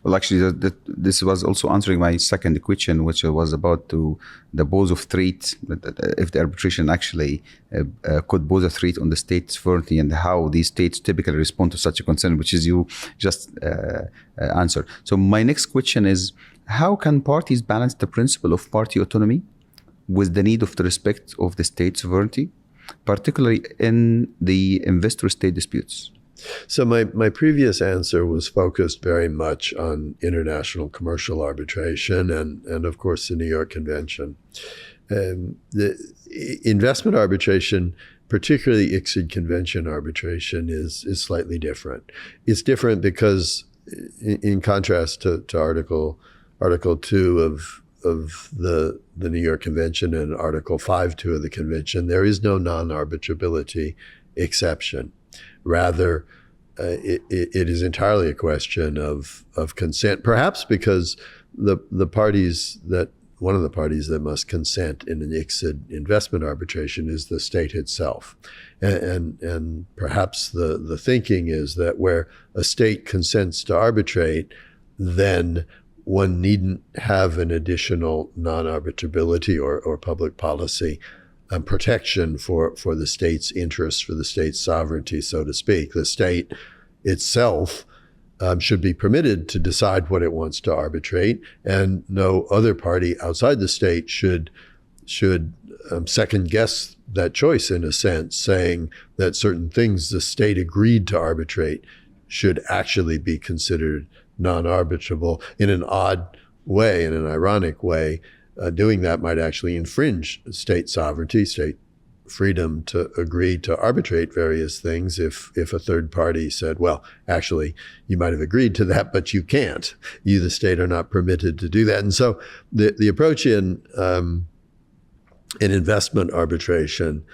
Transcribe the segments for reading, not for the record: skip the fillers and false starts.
Well, actually, this was also answering my second question, which was about the pose of threat, if the arbitration actually could pose a threat on the state sovereignty and how these states typically respond to such a concern, which is you just answered. So my next question is, how can parties balance the principle of party autonomy with the need of the respect of the state sovereignty, particularly in the investor-state disputes? So my previous answer was focused very much on international commercial arbitration and of course the New York Convention. The investment arbitration, particularly ICSID Convention arbitration, is slightly different. It's different because, in contrast to Article 2 of the New York Convention and Article 5.2 of the Convention, there is no non-arbitrability exception. Rather, it is entirely a question of consent, perhaps because the parties that one of the parties that must consent in an ICSID investment arbitration is the state itself. And perhaps the thinking is that where a state consents to arbitrate, then one needn't have an additional non-arbitrability or public policy protection for the state's interests, for the state's sovereignty, so to speak. The state itself should be permitted to decide what it wants to arbitrate, and no other party outside the state should second guess that choice, in a sense, saying that certain things the state agreed to arbitrate should actually be considered non-arbitrable. In an odd way, in an ironic way, doing that might actually infringe state sovereignty, state freedom to agree to arbitrate various things if a third party said, well, actually, you might have agreed to that, but you can't. You, the state, are not permitted to do that. And so the approach in investment arbitration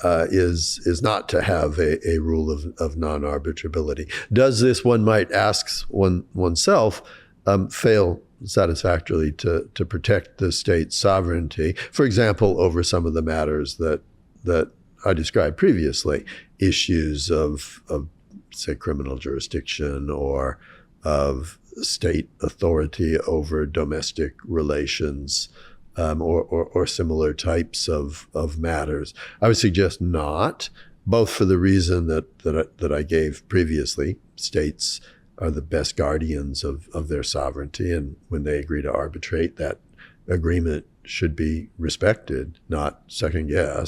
is not to have a rule of non-arbitrability. Does this, one might ask oneself, fail satisfactorily to protect the state's sovereignty, for example, over some of the matters that I described previously, issues of say, criminal jurisdiction or of state authority over domestic relations, or similar types of matters? I would suggest not, both for the reason that I gave previously. States are the best guardians of their sovereignty, and when they agree to arbitrate, that agreement should be respected, not second guessed.